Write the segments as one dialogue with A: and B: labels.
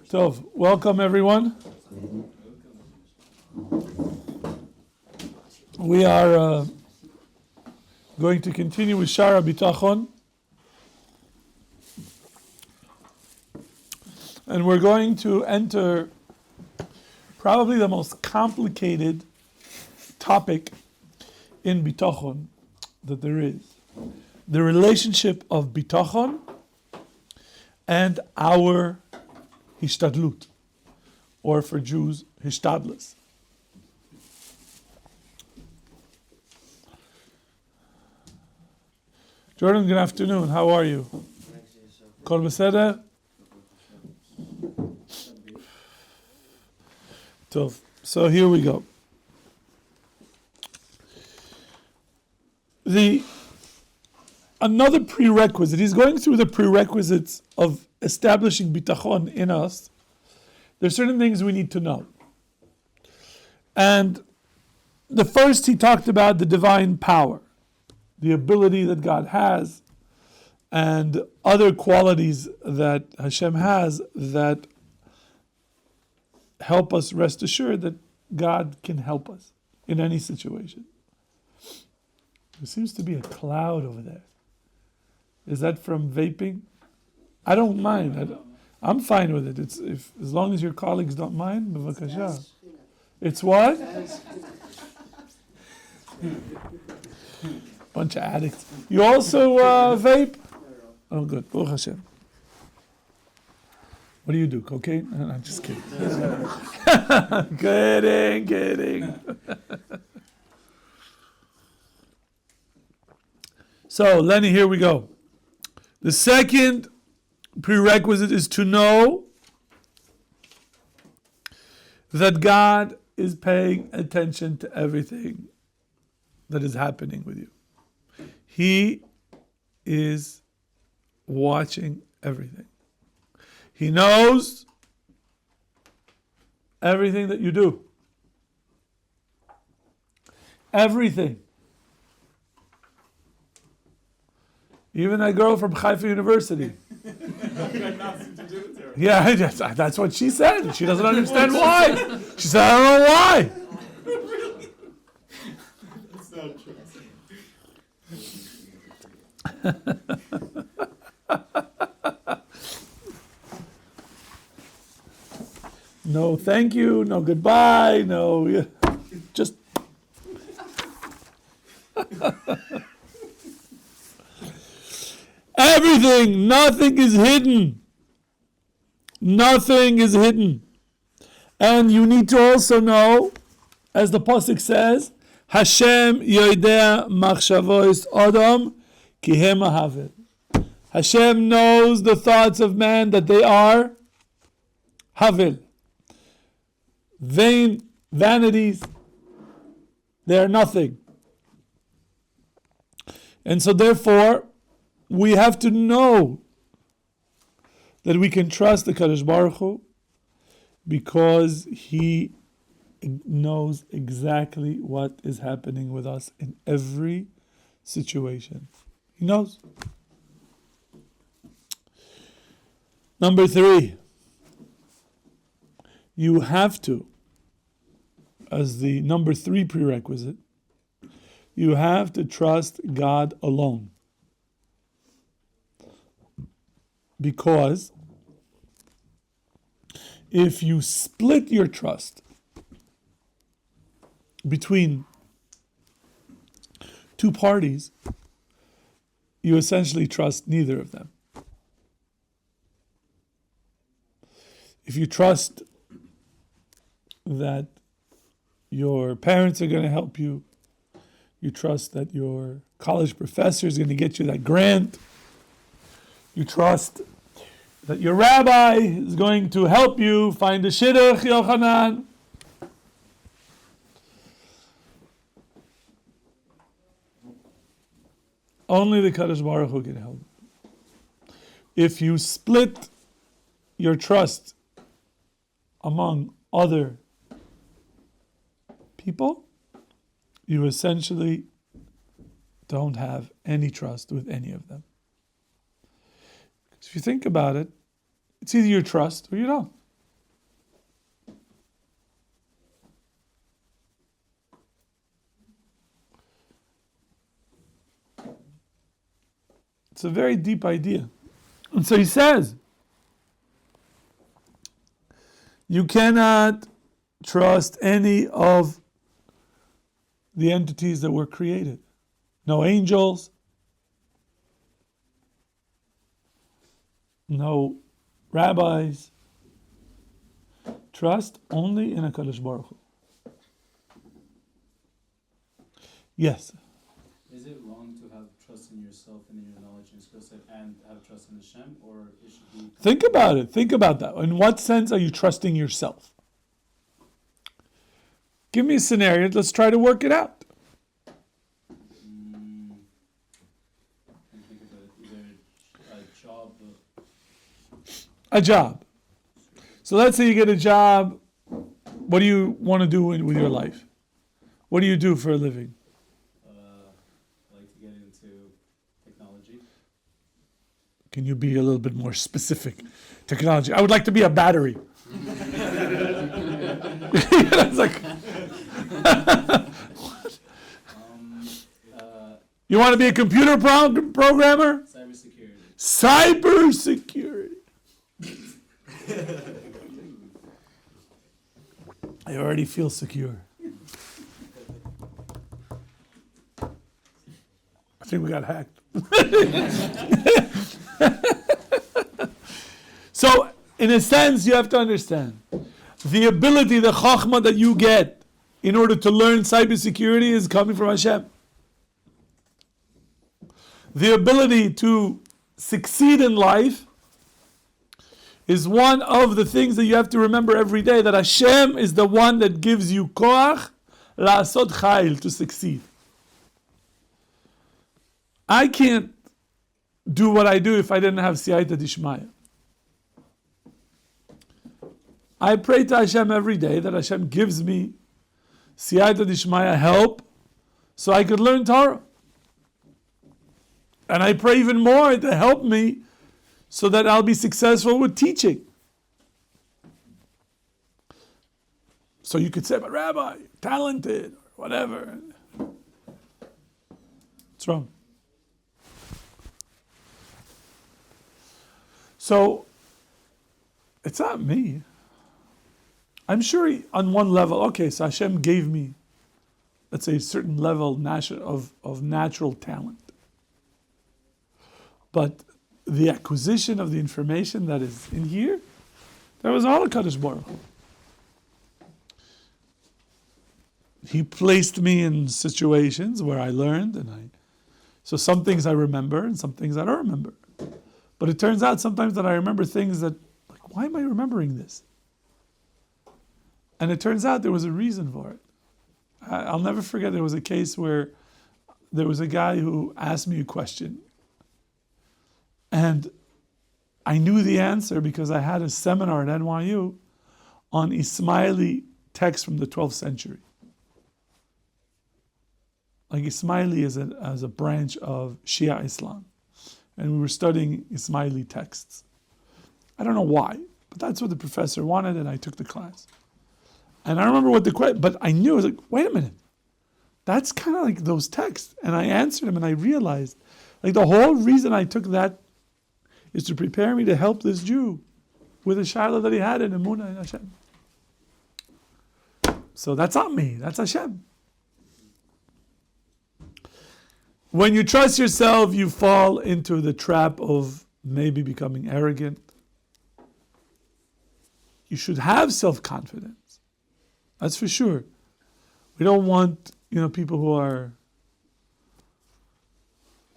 A: So, welcome everyone. We are going to continue with Shara Bitachon. And we're going to enter probably the most complicated topic in Bitachon that there is. The relationship of Bitachon and our Hishtadlut, or for Jews, Hishtadlus. Jordan, good afternoon. How are you? Kol beseder? Tov. So here we go. Another prerequisite, he's going through the prerequisites of establishing bitachon in us. There's certain things we need to know. And the first, he talked about the divine power, the ability that God has, and other qualities that Hashem has that help us rest assured that God can help us in any situation. There seems to be a cloud over there. Is that from vaping? I don't mind. I'm fine with it. As long as your colleagues don't mind, b'vakasha. It's what? Bunch of addicts. You also vape? Oh, good. Baruch Hashem. What do you do? Cocaine? No, I'm just kidding. Kidding. So, Lenny, here we go. The second prerequisite is to know that God is paying attention to everything that is happening with you. He is watching everything. He knows everything that you do. Everything. Even that girl from Haifa University. Yeah, that's what she said. She doesn't understand why. She said, I don't know why.
B: That's not true.
A: No thank you, no goodbye, no, just... Everything, nothing is hidden. Nothing is hidden. And you need to also know, as the pasuk says, Hashem yoidea machshavos adam ki hem ahavil. Hashem knows the thoughts of man, that they are havil. Vain, vanities, they are nothing. And so therefore, we have to know that we can trust the Kadosh Baruch Hu because He knows exactly what is happening with us in every situation. He knows. Number 3, you have to, as the number 3 prerequisite, you have to trust God alone. Because if you split your trust between two parties, you essentially trust neither of them. If you trust that your parents are going to help you, you trust that your college professor is going to get you that grant, you trust that your rabbi is going to help you find a shidduch, Yochanan. Only the Kadosh Baruch Hu can help. If you split your trust among other people, you essentially don't have any trust with any of them. If you think about it, it's either you trust or you don't. It's a very deep idea. And so he says, you cannot trust any of the entities that were created. No angels, no rabbis. Trust only in HaKadosh Baruch Hu. Yes?
B: Is it wrong to have trust in yourself and in your knowledge and skill set and have trust in Hashem, or it should be...
A: Think about it. Think about that. In what sense are you trusting yourself? Give me a scenario. Let's try to work it out.
B: I think of it, either a job...
A: A job. So let's say you get a job. What do you want to do with your life? What do you do for a living?
B: like to get into technology.
A: Can you be a little bit more specific? Technology. I would like to be a battery. It's like, you want to be a computer programmer? Cybersecurity. I already feel secure. I think we got hacked. So, in a sense, you have to understand the ability, the chachma that you get in order to learn cybersecurity is coming from Hashem. The ability to succeed in life is one of the things that you have to remember every day, that Hashem is the one that gives you koach la'asot chayil, to succeed. I can't do what I do if I didn't have siyata dishmaya. I pray to Hashem every day that Hashem gives me siyata dishmaya, help, so I could learn Torah. And I pray even more to help me so that I'll be successful with teaching. So you could say, but Rabbi, talented, or whatever. What's wrong? So, it's not me. I'm sure on one level, okay, so Hashem gave me, let's say, a certain level of natural talent. But the acquisition of the information that is in here, that was all a Kadosh Baruch Hu. He placed me in situations where I learned, so some things I remember and some things I don't remember. But it turns out sometimes that I remember things that, like, why am I remembering this? And it turns out there was a reason for it. I'll never forget, there was a case where there was a guy who asked me a question. And I knew the answer because I had a seminar at NYU on Ismaili texts from the 12th century. Like Ismaili is a branch of Shia Islam. And we were studying Ismaili texts. I don't know why, but that's what the professor wanted, and I took the class. And I remember what the question, but I knew, I was like, wait a minute. That's kind of like those texts. And I answered him, and I realized, like, the whole reason I took that is to prepare me to help this Jew with a shayla that he had in Emunah in Hashem. So that's not me, that's Hashem. When you trust yourself, you fall into the trap of maybe becoming arrogant. You should have self-confidence. That's for sure. We don't want, people who are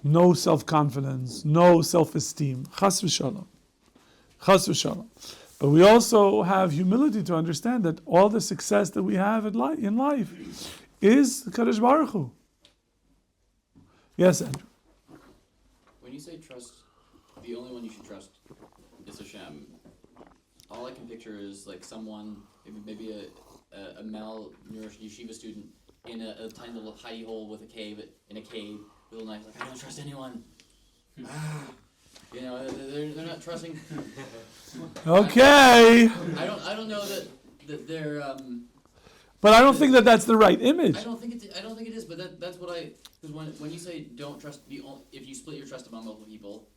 A: no self-confidence, no self-esteem. Chas v'shalom. Chas v'shalom. But we also have humility to understand that all the success that we have in life is the Kadosh Baruch Hu. Yes, Andrew.
C: When you say trust, the only one you should trust is Hashem. All I can picture is like someone, maybe a malnourished yeshiva student in a tiny little hidey hole with a cave with a knife. Like, I don't trust anyone. They're not trusting.
A: Okay.
C: I don't know that they're.
A: But I don't think that that's the right image.
C: I don't think it is. But that's what I Because when you say don't trust, if you split your trust among multiple people,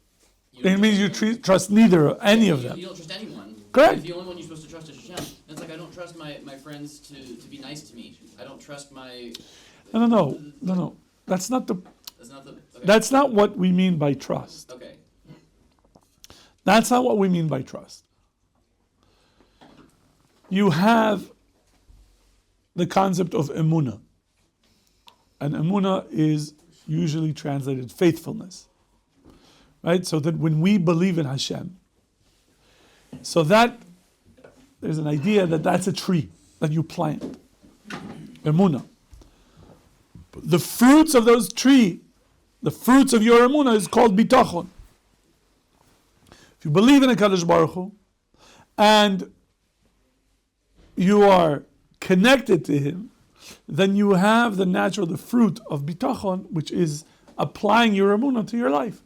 A: It means you trust neither, any of them.
C: You don't trust anyone.
A: Correct.
C: If the only one you're supposed to trust is Hashem, that's like I don't trust my friends to be nice to me. I don't trust my.
A: No. That's not the.
C: That's not the. Okay.
A: That's not what we mean by trust.
C: Okay.
A: That's not what we mean by trust. You have the concept of emunah. And emunah is usually translated faithfulness. Right? So that when we believe in Hashem, so that there's an idea that that's a tree that you plant. Emunah. The fruits of those tree, the fruits of your emunah is called bitachon. If you believe in a Kadosh Baruch Hu, and you are connected to Him, then you have the fruit of bitachon, which is applying your emunah to your life.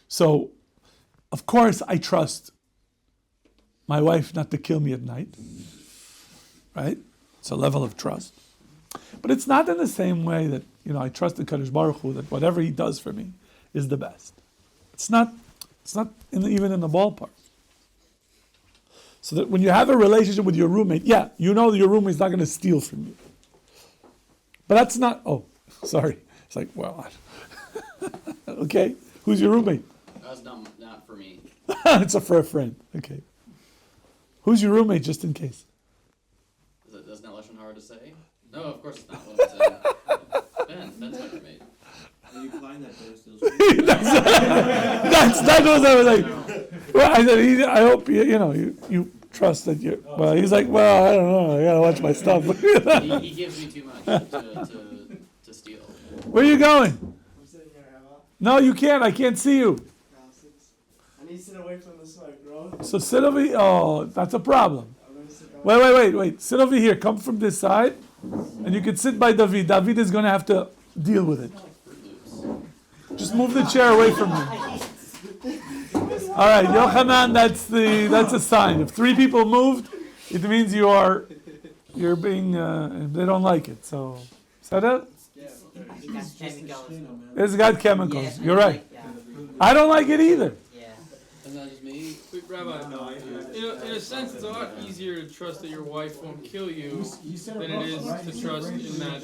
A: So, of course, I trust my wife not to kill me at night, right? It's a level of trust. But it's not in the same way that, I trust the Kadosh Baruch Hu that whatever He does for me is the best. It's not even in the ballpark. So that when you have a relationship with your roommate, you know that your roommate's not going to steal from you. But that's not, sorry. It's like, well, okay. Who's your roommate?
C: That's not for me.
A: It's for a friend. Okay. Who's your roommate, just in case?
C: That's not Lashon Hara to say? No, of course it's not what I'm saying. Ben's my roommate.
D: Are you implying that they're still
A: That was I was like. Well, I said, I hope you trust that you. Well, he's like, well, I don't know. I gotta watch my stuff.
C: he gives me too much to steal.
A: Where are you going?
D: I'm sitting here, Emma.
A: No, you can't. I can't see you.
D: I need to sit away from the smoke, bro.
A: So sit over here. Oh, that's a problem.
D: I'm going to sit down.
A: Wait. Sit over here. Come from this side, and you can sit by David. David is going to have to deal with it. Just move the chair away from me. All right, Yochanan, that's a sign. If 3 people moved, it means you're being they don't like it. So, is that it? It's got chemicals. You're right. I don't like it either.
C: Isn't that just me?
E: Rabbi, in a sense, it's a lot easier to trust that your wife won't kill you than it is to trust in that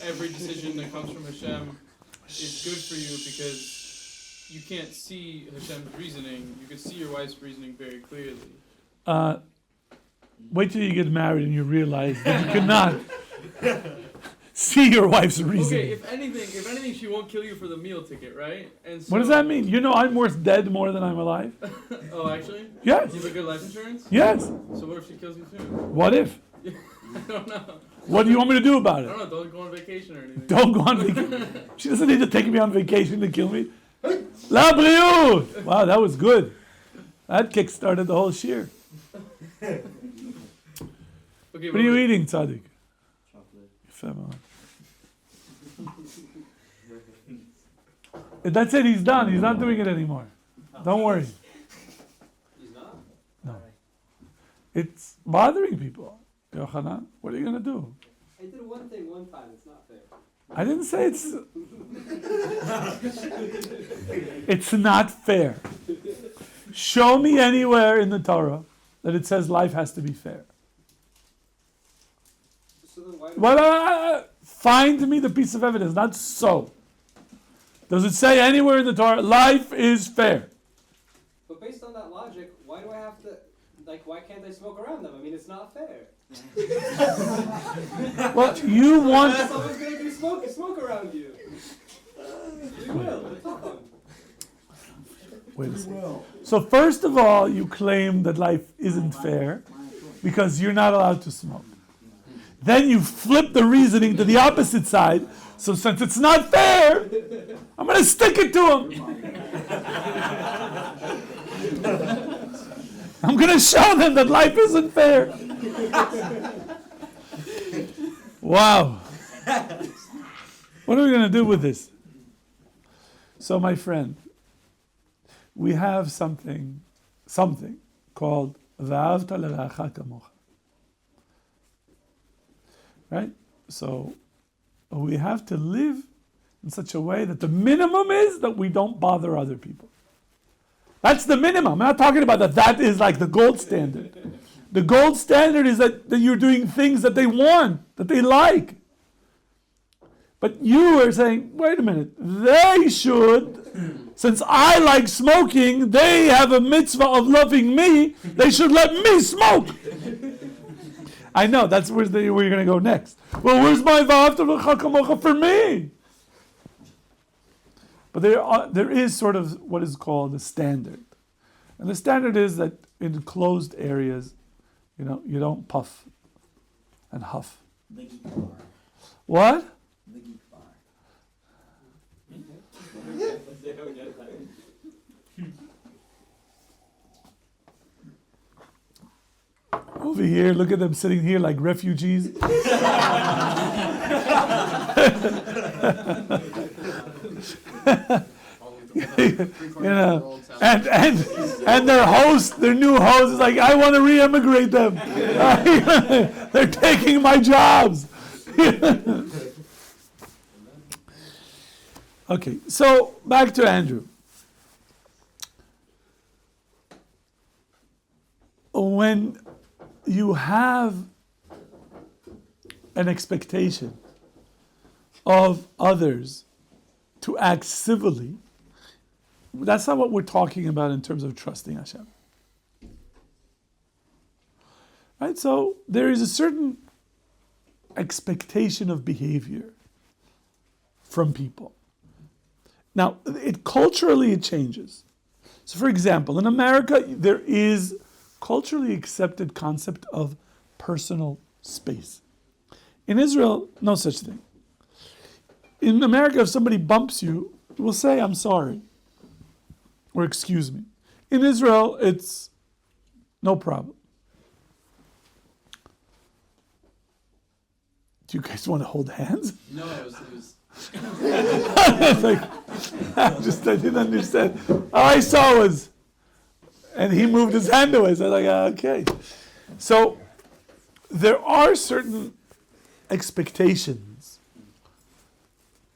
E: every decision that comes from Hashem is good for you, because you can't see Hashem's reasoning. You can see your wife's reasoning very clearly.
A: Wait till you get married and you realize that you cannot see your wife's reasoning.
E: Okay, if anything, she won't kill you for the meal ticket, right? And so,
A: What does that mean? I'm worth dead more than I'm alive?
E: Oh, actually?
A: Yes.
E: You have a good life insurance?
A: Yes.
E: So what if she kills you soon?
A: What if?
E: I don't know.
A: What do you want me to do about
E: I
A: it?
E: don't know. Don't go on vacation or anything.
A: Don't go on vacation. She doesn't need to take me on vacation to kill me. La Briut! Wow, that was good. That kick-started the whole Shiur.
E: Okay,
A: What are you eating, Tzaddik?
D: Chocolate.
A: That's it, he's done. He's not doing it anymore. Don't worry.
C: He's not?
A: No. It's bothering people. Yochanan, what are you going to do?
F: I did one thing one time, it's not fair.
A: I didn't say it's... It's not fair. Show me anywhere in the Torah that it says life has to be fair.
F: So then why do
A: Well, find me the piece of evidence, not so. Does it say anywhere in the Torah, life is fair?
F: But based on that logic, why do I have to, why can't I smoke around them? I mean, it's not fair.
A: Well, you want...
F: Someone's going to do smoke around you. You will, it's fun.
A: Wait a second. So first of all, you claim that life isn't fair because you're not allowed to smoke. Then you flip the reasoning to the opposite side. So since it's not fair, I'm going to stick it to him. I'm going to show them that life isn't fair. Wow. What are we going to do with this? So my friend, we have something called V'ahavta l'reacha kamocha. Right? So we have to live in such a way that the minimum is that we don't bother other people. That's the minimum. I'm not talking about that. That is like the gold standard. The gold standard is that you're doing things that they want, that they like. But you are saying, wait a minute, they should, since I like smoking, they have a mitzvah of loving me, they should let me smoke. I know, that's where you're going to go next. Well, where's my v'ahavta for me? But there is sort of what is called a standard. And the standard is that in closed areas, you don't puff and huff.
G: The geek bar.
A: What?
G: The geek bar.
A: Over here, look at them sitting here like refugees. And their host, their new host, is like, I want to re-emigrate them. They're taking my jobs. Okay, so back to Andrew. When you have an expectation of others to act civilly, that's not what we're talking about in terms of trusting Hashem. Right? So there is a certain expectation of behavior from people. Now, culturally it changes. So for example, in America, there is culturally accepted concept of personal space. In Israel, no such thing. In America, if somebody bumps you, we'll say, I'm sorry, or excuse me. In Israel, it's no problem. Do you guys want to hold hands?
C: No, it was
A: It's like, I didn't understand. All I saw was, and he moved his hand away. So I was like, okay. So there are certain expectations.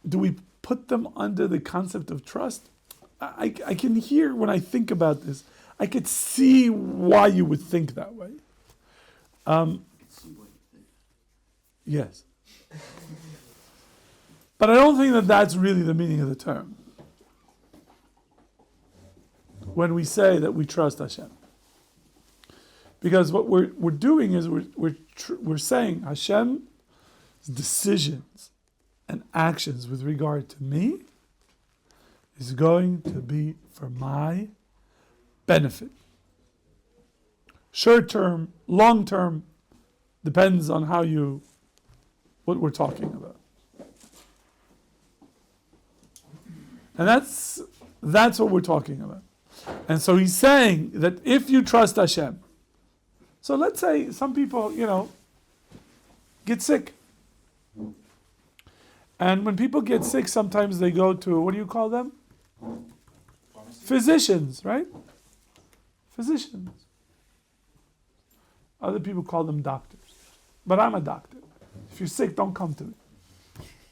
A: Do we put them under the concept of trust? I can hear when I think about this, I could see why you would think that way. Yes. But I don't think that that's really the meaning of the term. When we say that we trust Hashem. Because what we're doing is we're saying Hashem's decisions and actions with regard to me is going to be for my benefit. Short term, long term, depends on what we're talking about. And that's what we're talking about. And so he's saying that if you trust Hashem, so let's say some people, get sick. And when people get sick, sometimes they go to, what do you call them? Physicians, right? Physicians. Other people call them doctors. But I'm a doctor. If you're sick, don't come to me.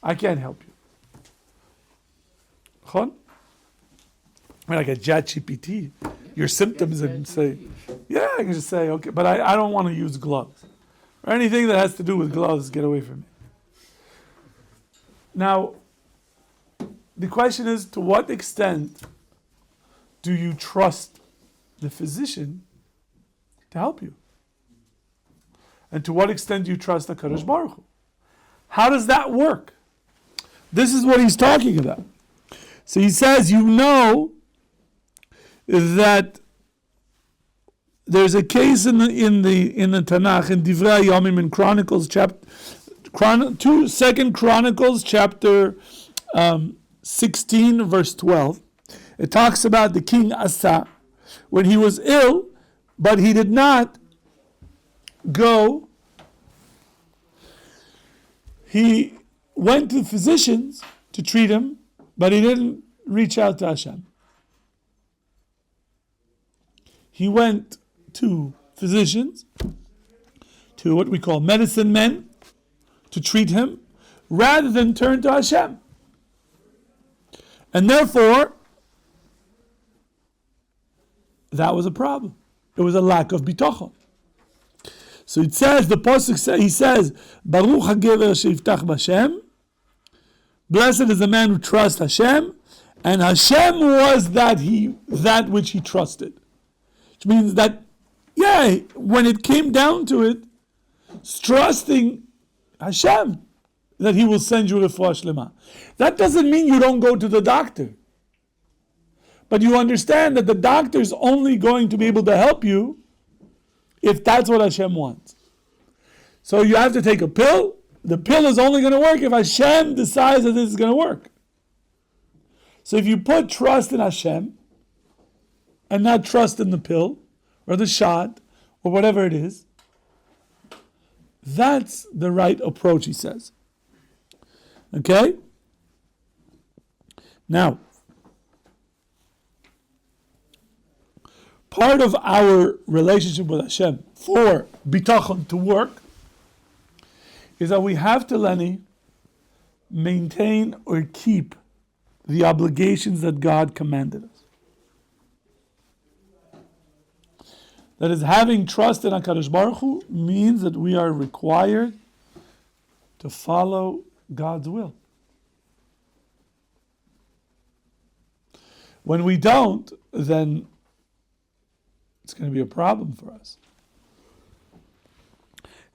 A: I can't help you. Chon? Like a ChatGPT, your symptoms, and say, yeah, I can just say, okay, but I don't want to use gloves. Or anything that has to do with gloves, get away from me. Now, the question is, to what extent do you trust the physician to help you? And to what extent do you trust the HaKadosh Baruch Hu? How does that work? This is what he's talking about. So he says, that there's a case in the Tanakh, in Divrei Yomim, in Chronicles, Second Chronicles, chapter 16, verse 12. It talks about the king Asa, when he was ill, but he did not go. He went to physicians to treat him, but he didn't reach out to Hashem. He went to physicians, to what we call medicine men, to treat him rather than turn to Hashem. And therefore, that was a problem. It was a lack of bitachon. So it says, the pasuk says, he says, Baruch hagever sheyiftach b'Hashem. Blessed is the man who trusts Hashem, and Hashem was that which he trusted. Which means that, when it came down to it, it's trusting Hashem that he will send you refuah shlema. That doesn't mean you don't go to the doctor. But you understand that the doctor is only going to be able to help you if that's what Hashem wants. So you have to take a pill. The pill is only going to work if Hashem decides that this is going to work. So if you put trust in Hashem and not trust in the pill or the shot or whatever it is, that's the right approach, he says. Okay? Now, part of our relationship with Hashem for bitachon to work is that we have to, Lenny, maintain or keep the obligations that God commanded us. That is, having trust in HaKadosh Baruch Hu means that we are required to follow God's will. When we don't, then it's going to be a problem for us.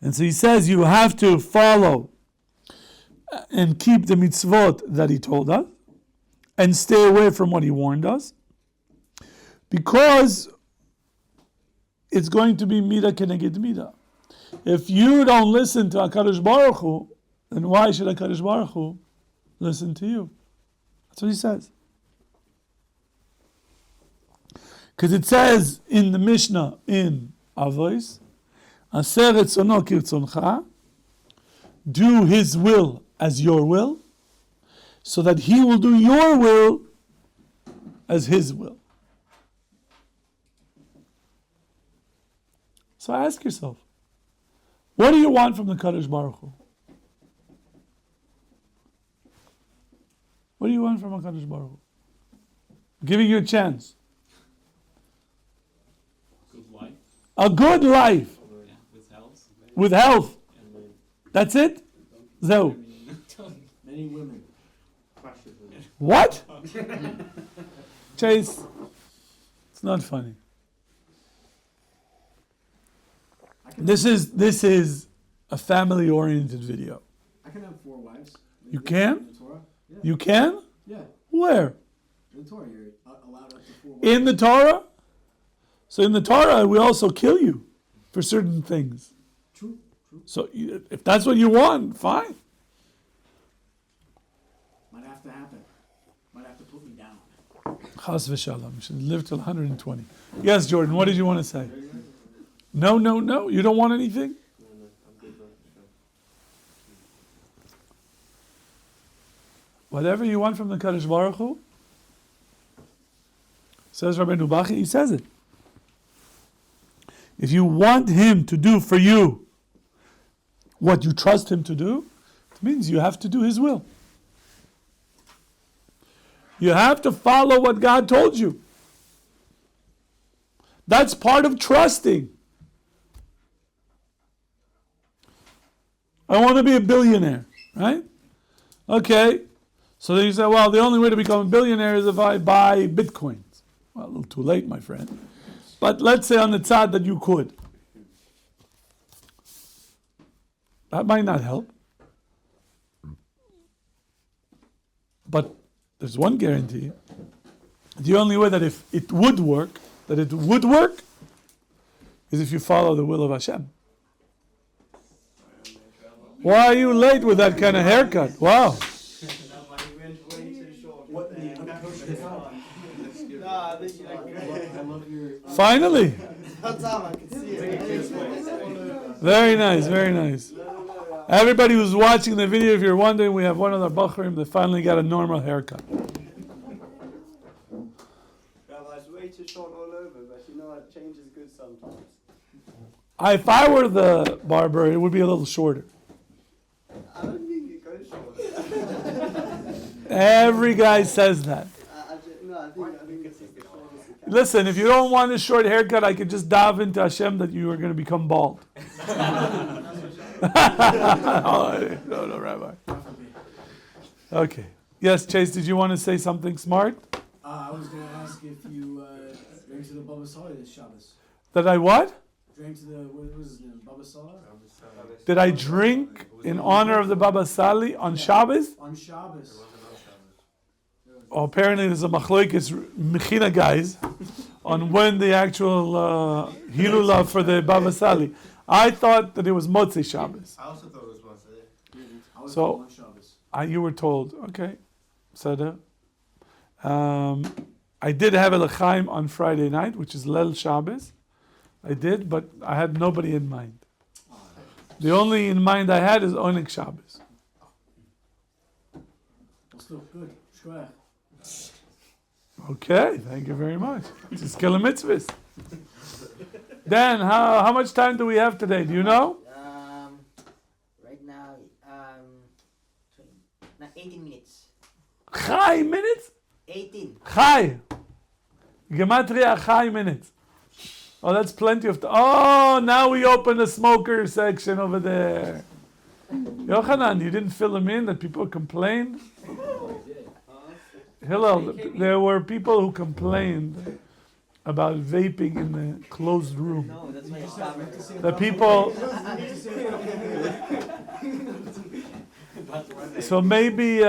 A: And so he says you have to follow and keep the mitzvot that he told us and stay away from what he warned us, because it's going to be midah keneged midah. If you don't listen to HaKadosh Baruch Hu, then why should HaKadosh Baruch Hu listen to you? That's what he says. Because it says in the Mishnah in Avos, Aser etzono kirtzoncha, do his will as your will, so that he will do your will as his will. So ask yourself, what do you want from the Kadosh Baruch Hu? What do you want from a Kadosh Baruch Hu? Giving you a chance.
B: Good life.
A: A good life.
B: Yeah, with health.
A: With health.
B: And
A: That's it? So.
D: Many women.
A: What? Chase, it's not funny. This is a family-oriented video.
D: I can have 4 wives.
A: You can?
D: In the Torah? Yeah.
A: You can?
D: Yeah.
A: Where?
D: In the Torah, you're allowed up to 4 wives.
A: In the Torah? So in the Torah, we also kill you for certain things.
D: True.
A: So if that's what you want, fine.
D: Might have to happen. Might have to put me down.
A: Chas v'shalom. You should live till 120. Yes, Jordan, what did you want to say? No. You don't want anything? Whatever you want from the Kadosh Baruch Hu, says Rabbi Nubachi, he says it. If you want him to do for you what you trust him to do, it means you have to do his will. You have to follow what God told you. That's part of trusting. I want to be a billionaire, right? Okay. So then you say, well, the only way to become a billionaire is if I buy bitcoins. Well, a little too late, my friend. But let's say on the tzad that you could. That might not help. But there's one guarantee. The only way that if it would work, is if you follow the will of Hashem. Why are you late with that kind of haircut? Wow. Finally. Very nice, very nice. Everybody who's watching the video, if you're wondering, we have one of the Bachrim that finally got a normal haircut.
F: Rabbi's way too short all over, but you know what? Change is good sometimes.
A: If I were the barber, it would be a little shorter.
G: I don't think it goes short.
A: Every guy says that.
G: I think it's just the shortest it can.
A: Listen, if you don't want a short haircut, I could just dive into Hashem that you are going to become bald. No, Rabbi. Okay. Yes, Chase, did you want to say something smart?
D: I was going to ask if you drank to the Baba Sali this Shabbos.
A: That I what?
D: Drank to the, what was his name, Baba Sali?
A: Did I drink in honor of the Baba Sali on Shabbos?
D: On Shabbos.
A: Oh, apparently there's a machlokes mechina guys on when the actual hilula for the Baba Sali. I thought that it was Motzei Shabbos.
G: I also thought it was once a day.
D: I was
A: So-
D: on Shabbos.
A: You were told, okay. Sada. I did have a l'chaim on Friday night, which is Lel Shabbos. I did, but I had nobody in mind. The only in mind I had is Onik Shabbos.
D: Well, still good. Shkoyach.
A: Okay, thank you very much. It's Kila Mitzvahs. Dan, how much time do we have today? Do you know?
H: Right now, 18 minutes.
A: Chai minutes?
H: 18.
A: Chai. Gematria Chai minutes. Oh, that's plenty of time. Oh, now we open the smoker section over there. Yochanan, you didn't fill them in that people complained? Hillel, there were people who complained about vaping in the closed room.
H: No, that's my stomach.
A: The people. So maybe.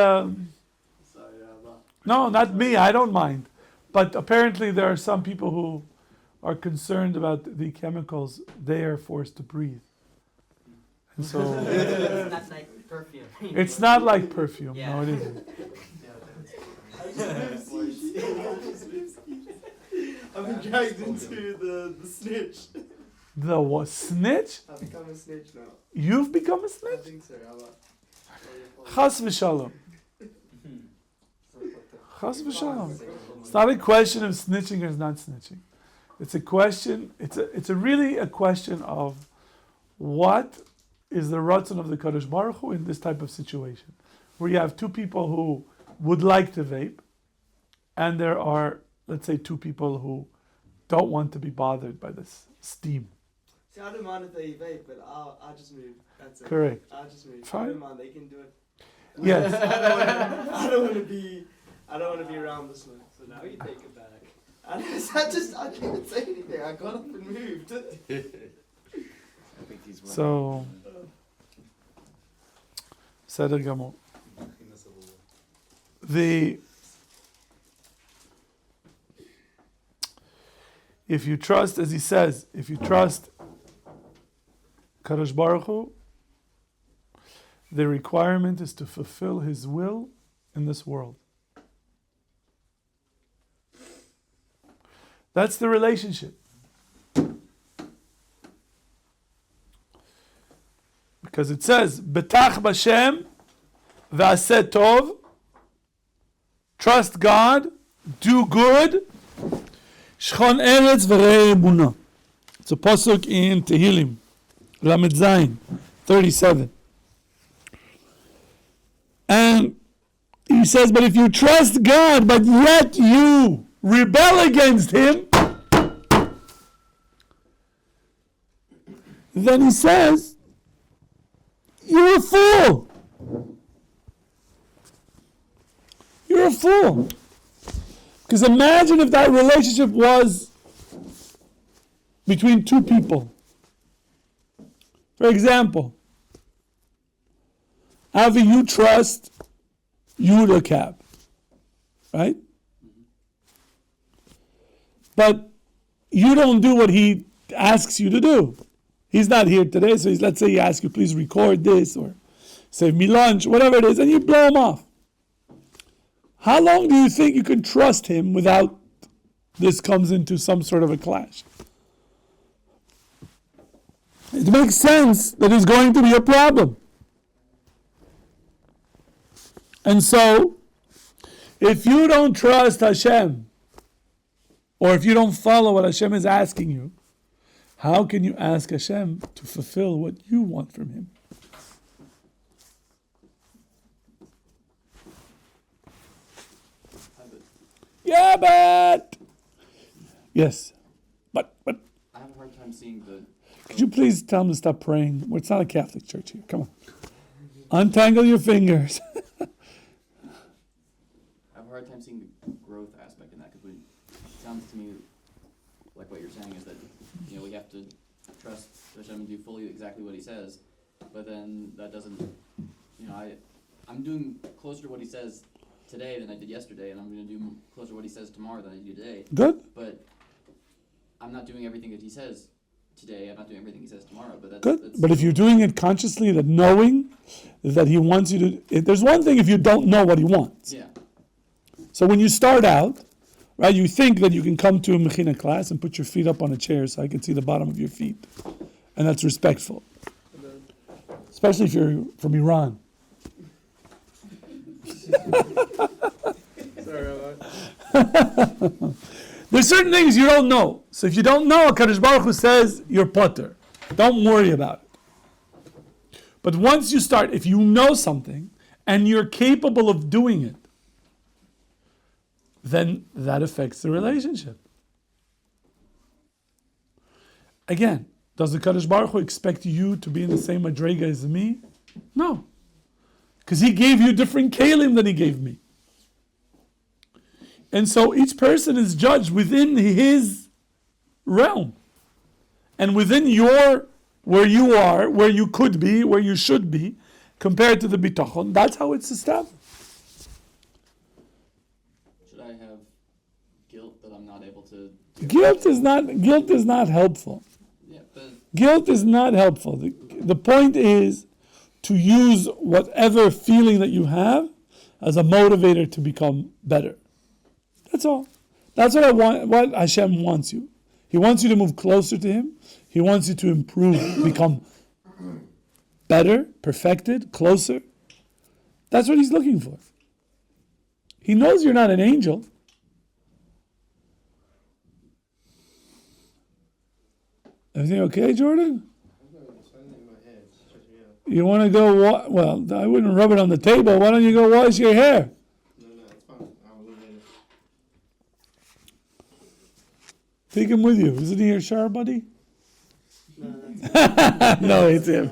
A: No, not me. I don't mind. But apparently, there are some people who are concerned about the chemicals they are forced to breathe. And so.
H: It's not like perfume.
A: It's not like perfume.
H: Yeah.
A: No, it isn't.
G: I've been dragged into the snitch.
A: The what? Snitch?
G: I've become a snitch now.
A: You've become a
G: I
A: snitch?
G: think so.
A: Chas v'shalom. Chas v'shalom. It's not a question of snitching or not snitching. It's a question. It's really a question of what is the ratzon of the Kadosh Baruch Hu in this type of situation, where you have two people who would like to vape, and there are, let's say, two people who don't want to be bothered by this steam.
G: See, I don't mind if they vape, but I'll just move. That's it.
A: Correct.
G: I'll just move.
A: Fine.
G: I don't mind. They can do it.
A: Yes.
G: I don't want to be. I don't want to be around the smoke.
F: So now you take it back.
G: I didn't say anything. I got up and moved.
A: So, Seder Gamor. If you trust, as he says, if you trust Kadosh Baruch Hu, the requirement is to fulfill His will in this world. That's the relationship. Because it says, Betach B'Shem v'aseh tov, trust God, do good, shchon eretz v'rei emunah. It's a pasuk in Tehillim, Lamed Zayin, 37. And he says, but if you trust God, but yet you rebel against Him, then he says, you're a fool. You're a fool. Because imagine if that relationship was between two people. For example, Avi, you trust Yuda Cab, right? But you don't do what he asks you to do. He's not here today, so let's say he asks you, please record this or save me lunch, whatever it is, and you blow him off. How long do you think you can trust him without this comes into some sort of a clash? It makes sense that there's going to be a problem. And so, if you don't trust Hashem, or if you don't follow what Hashem is asking you, how can you ask Hashem to fulfill what you want from Him? Yeah, but yes, but
C: I have a hard time seeing the.
A: could you please tell them to stop praying? Well, it's not a Catholic church here. Come on, untangle your fingers.
C: I have a hard time seeing the growth aspect in that because it sounds to me like what you're saying is that we have to trust Hashem and do fully exactly what He says, but then that doesn't. I'm doing closer to what He says today than I did yesterday, and I'm going to do closer to what He says tomorrow than I do today.
A: Good.
C: But I'm not doing everything that He says today. I'm not doing everything He says tomorrow. But that's
A: Good.
C: That's
A: But if you're doing it consciously, that knowing that He wants you to, there's one thing if you don't know what He wants.
C: yeah.
A: So when you start out, right, you think that you can come to a mechina class and put your feet up on a chair so I can see the bottom of your feet, and that's respectful, especially if you're from Iran.
E: Sorry about that.
A: There's certain things you don't know. So if you don't know, HaKadosh Baruch Hu says you're potter. Don't worry about it. But once you start, if you know something and you're capable of doing it, then that affects the relationship. Again, does the HaKadosh Baruch Hu expect you to be in the same madrega as me? No. Because He gave you different kalim than He gave me. And so each person is judged within his realm. And within where you are, where you could be, where you should be, compared to the bitachon, that's how it's established.
C: Should I have guilt that I'm not able to?
A: Guilt is not helpful.
C: Yeah, but
A: Guilt is not helpful. The point is to use whatever feeling that you have as a motivator to become better. That's all. That's what I want. What Hashem wants you. He wants you to move closer to Him. He wants you to improve, become better, perfected, closer. That's what He's looking for. He knows you're not an angel. Everything okay, Jordan? You want to go? Well, I wouldn't rub it on the table. Why don't you go wash your hair? Take him with you. Isn't he your shower buddy? No, it's him.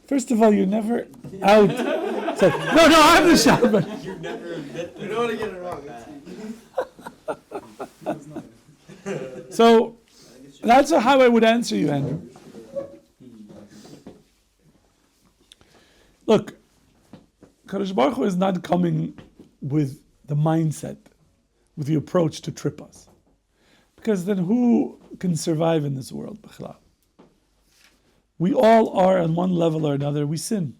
A: First of all, you're never out. It's like, no, I'm the shower buddy.
G: You never admit that. You don't want to get it wrong.
A: So that's how I would answer you, Andrew. Look, Kadosh Baruch Hu is not coming with the mindset, with the approach to trip us. Because then who can survive in this world? We all are on one level or another, we sin.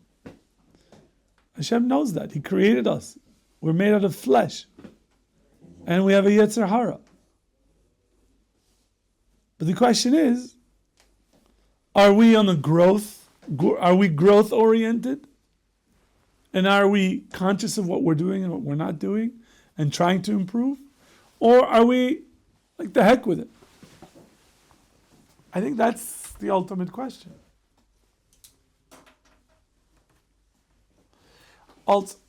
A: Hashem knows that. He created us. We're made out of flesh. And we have a Yetzer Hara. But the question is, are we on a growth? Are we growth oriented? And are we conscious of what we're doing and what we're not doing and trying to improve? Or are we like the heck with it? I think that's the ultimate question.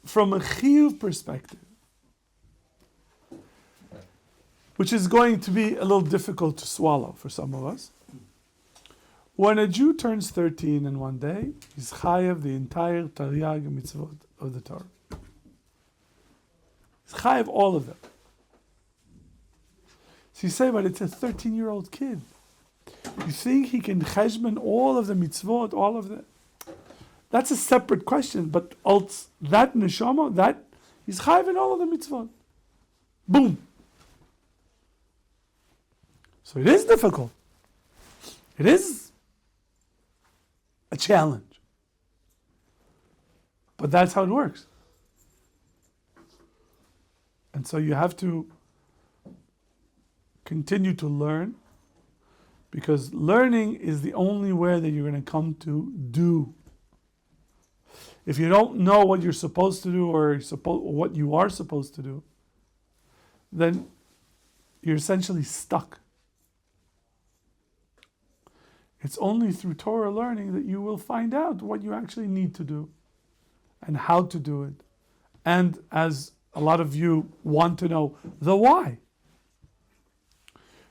A: From a chiyuv perspective, which is going to be a little difficult to swallow for some of us, when a Jew turns 13 in one day, he's chayav the entire Taryag mitzvot of the Torah. He's chayav all of them. So you say, but it's a 13-year-old kid. You think he can cheshbon all of the mitzvot, all of the... That's a separate question, but that neshama, that he's chayav in all of the mitzvot. Boom. So it is difficult. It is a challenge. But that's how it works. And so you have to continue to learn, because learning is the only way that you're going to come to do. If you don't know what you're supposed to do or what you are supposed to do, then you're essentially stuck. It's only through Torah learning that you will find out what you actually need to do and how to do it. And as a lot of you want to know the why.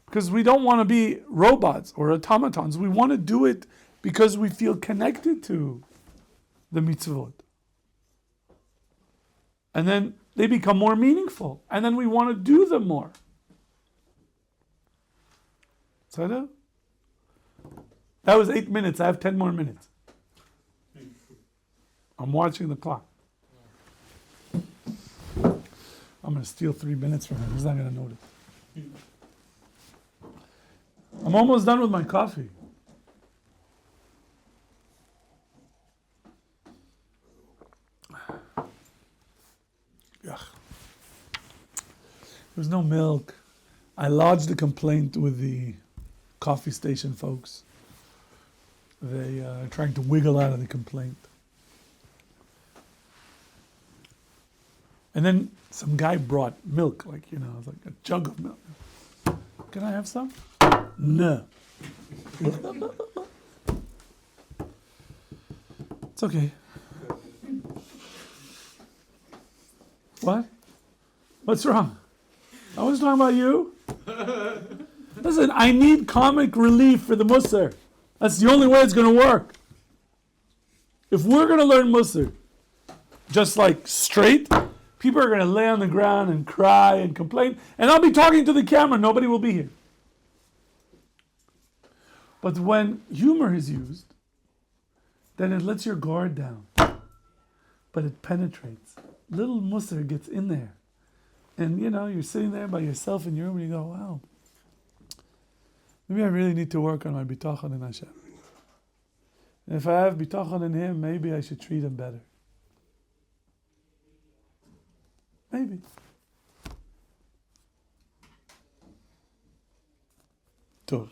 A: Because we don't want to be robots or automatons. We want to do it because we feel connected to the mitzvot. And then they become more meaningful. And then we want to do them more. That was 8 minutes. I have 10 more minutes. I'm watching the clock. I'm going to steal 3 minutes from him. He's not going to notice. I'm almost done with my coffee. Yuck. There's no milk. I lodged a complaint with the coffee station folks. They are trying to wiggle out of the complaint. And then some guy brought milk, like a jug of milk. Can I have some? No. It's okay. What? What's wrong? I was talking about you. Listen, I need comic relief for the Musar. That's the only way it's going to work. If we're going to learn Musar, just like straight, people are going to lay on the ground and cry and complain, and I'll be talking to the camera. Nobody will be here. But when humor is used, then it lets your guard down. But it penetrates. Little Musar gets in there. And you're sitting there by yourself in your room and you go, wow, maybe I really need to work on my bitachon in Hashem. And if I have bitachon in Him, maybe I should treat Him better. Maybe. Tov.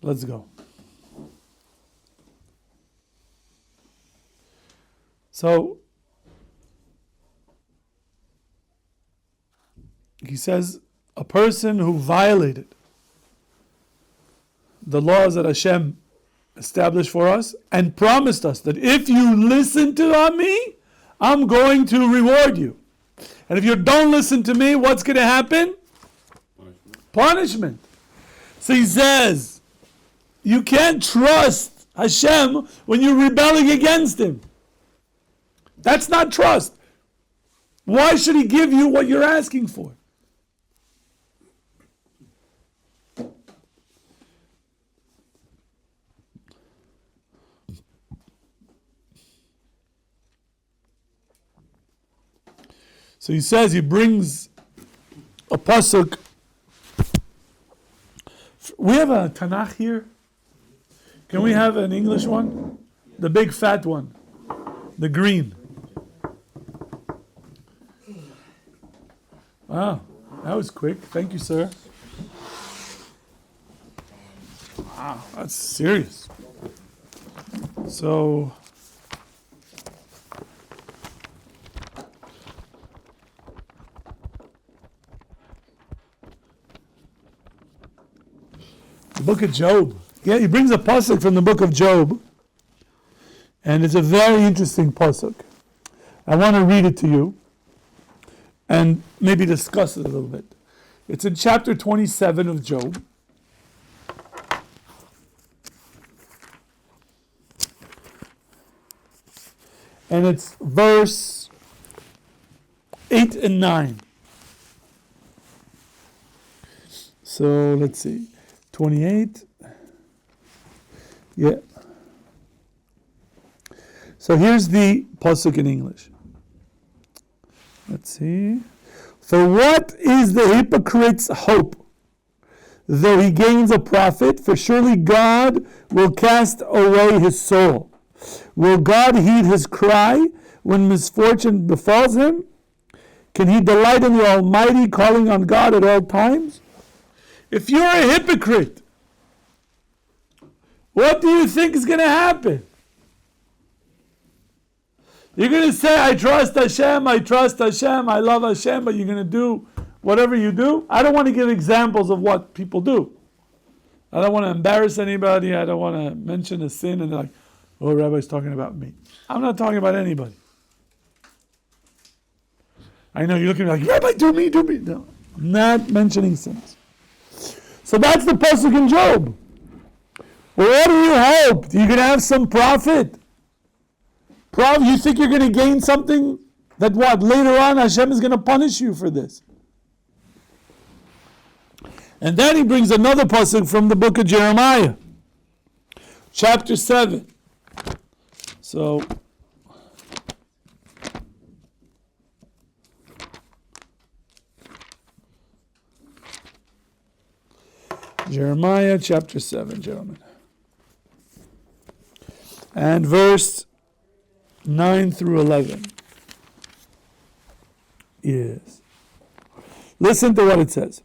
A: Let's go. So, he says, a person who violated the laws that Hashem established for us and promised us that if you listen to me, I'm going to reward you. And if you don't listen to me, what's going to happen? Punishment. So he says, you can't trust Hashem when you're rebelling against Him. That's not trust. Why should He give you what you're asking for? So he says, he brings a pasuk. We have a Tanakh here. Can we have an English one? The big fat one. The green. Wow, that was quick. Thank you, sir. Wow, that's serious. So, the book of Job. Yeah, he brings a pasuk from the book of Job. And it's a very interesting pasuk. I want to read it to you and maybe discuss it a little bit. It's in chapter 27 of Job. And it's verse 8 and 9. So let's see. 28. Yeah. So here's the pasuk in English. Let's see. For what is the hypocrite's hope, though he gains a profit? For surely God will cast away his soul. Will God heed his cry when misfortune befalls him? Can he delight in the Almighty, calling on God at all times? If you're a hypocrite, what do you think is going to happen? You're going to say, I trust Hashem, I love Hashem, but you're going to do whatever you do? I don't want to give examples of what people do. I don't want to embarrass anybody. I don't want to mention a sin and they're like, oh, Rabbi's talking about me. I'm not talking about anybody. I know you're looking like, Rabbi, do me. No, I'm not mentioning sins. So that's the pasuk in Job. Well, what do you hope? You're going to have some profit? You think you're going to gain something that what? Later on Hashem is going to punish you for this. And then he brings another pasuk from the book of Jeremiah, chapter 7. So, Jeremiah chapter 7, gentlemen. And verse 9 through 11. Yes. Listen to what it says.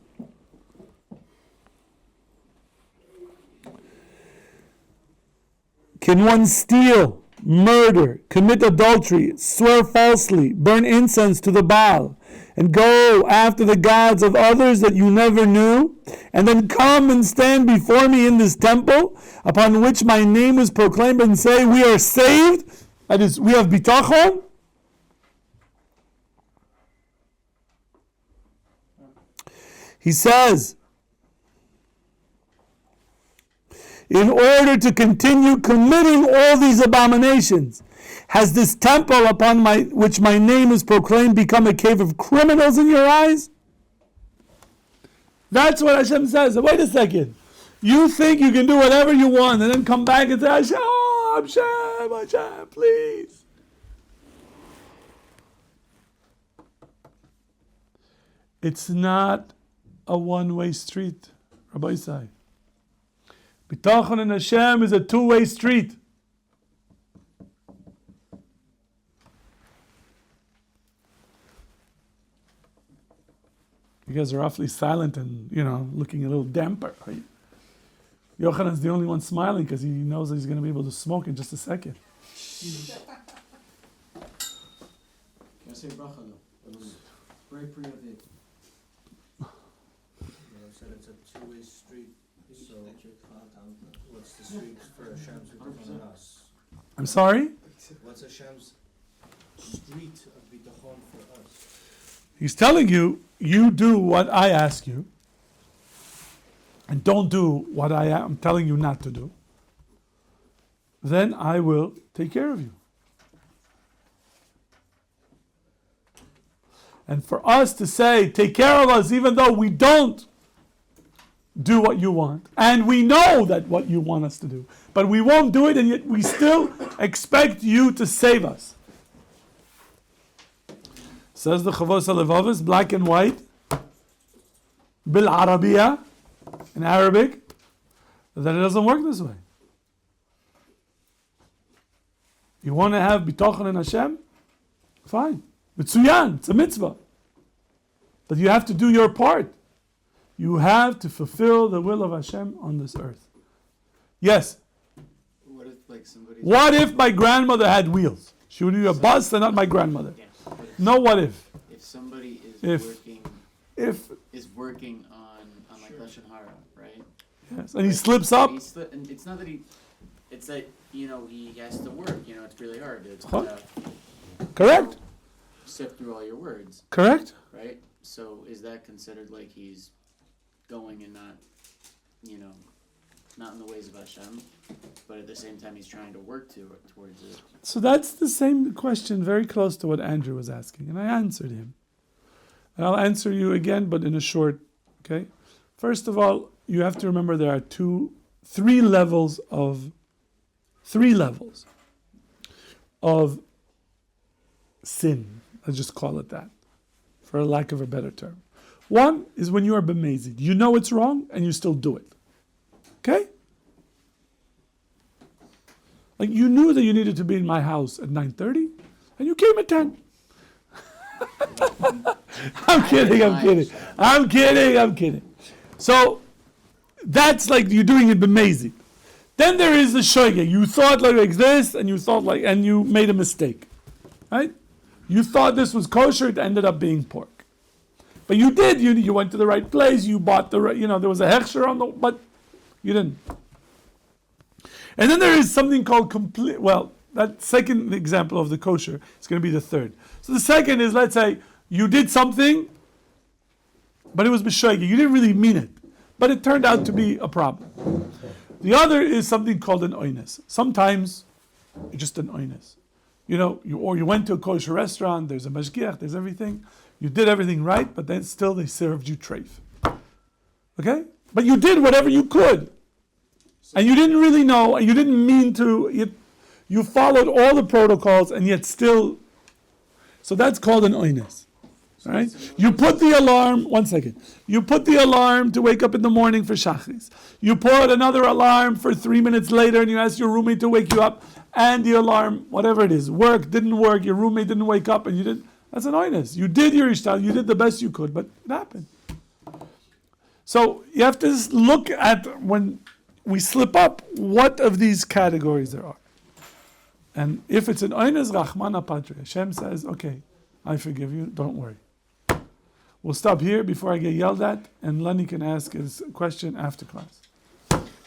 A: Can one steal, murder, commit adultery, swear falsely, burn incense to the Baal, and go after the gods of others that you never knew, and then come and stand before me in this temple, upon which my name is proclaimed, and say, we are saved, that is, we have bitachon? He says, in order to continue committing all these abominations, has this temple upon which my name is proclaimed become a cave of criminals in your eyes? That's what Hashem says. Wait a second. You think you can do whatever you want and then come back and say, Hashem, please. It's not a one-way street, Rabbi Isai. Bitachon and Hashem is a two-way street. You guys are awfully silent and, looking a little damper. Right? Yochanan's the only one smiling because he knows that he's going to be able to smoke in just a second.
D: Can I say bracha though? Pray for it.
G: Said it's a two-way street. So what's the street for Hashem's bitachon us?
A: I'm sorry?
G: What's Hashem's street of bitachon for us?
A: He's telling you, you do what I ask you, and don't do what I am telling you not to do. Then I will take care of you. And for us to say, take care of us, even though we don't do what you want, and we know that what you want us to do, but we won't do it, and yet we still expect you to save us. Says the Chovos Halevavos, black and white, bil Arabiya, in Arabic, that it doesn't work this way. You want to have bitachon in Hashem? Fine. Mitzuyan, it's a mitzvah. But you have to do your part. You have to fulfill the will of Hashem on this earth. Yes. What if my grandmother had wheels? She would be a bus and not my grandmother.
C: Yeah.
A: No, what if?
C: If somebody is working on like lashon hara, right?
A: Yes, and he slips up.
C: And it's not that it's that he has to work. It's really hard. It's
A: Correct.
C: Sift through all your words.
A: Correct.
C: Right. So is that considered like he's going and not, not in the ways of Hashem, but at the same time he's trying to work towards it?
A: So that's the same question, very close to what Andrew was asking, and I answered him. And I'll answer you again, but in a short, okay? First of all, you have to remember there are three levels of sin. Let's just call it that, for lack of a better term. One is when you are bemazed. You know it's wrong, and you still do it. Okay? Like you knew that you needed to be in my house at 9:30, and you came at 10. I'm kidding. So that's like you're doing it bemazed. Then there is the shoygeg. You thought like this, and you made a mistake, right? You thought this was kosher, it ended up being pork. But you did. You went to the right place. You bought the right. There was a hechsher on but you didn't. And then there is something called complete. Well, that second example of the kosher is going to be the third. So the second is, let's say, you did something, but it was b'shoige. You didn't really mean it, but it turned out to be a problem. The other is something called an oines. Sometimes it's just an oines. You went to a kosher restaurant, there's a mashgiach, there's everything. You did everything right, but then still they served you treif. Okay? But you did whatever you could. And you didn't really know, and you didn't mean to, you followed all the protocols, and yet still, so that's called an oines. Right? You put the alarm, 1 second. You put the alarm to wake up in the morning for shachris. You put another alarm for 3 minutes later and you ask your roommate to wake you up, and the alarm, whatever it is, didn't work, your roommate didn't wake up, and you didn't. That's an oines. You did your ishtal, you did the best you could, but it happened. So you have to look at, when we slip up, what of these categories there are. And if it's an oines, Rachmana Patre, Hashem says, okay, I forgive you, don't worry. We'll stop here before I get yelled at, and Lenny can ask his question after class.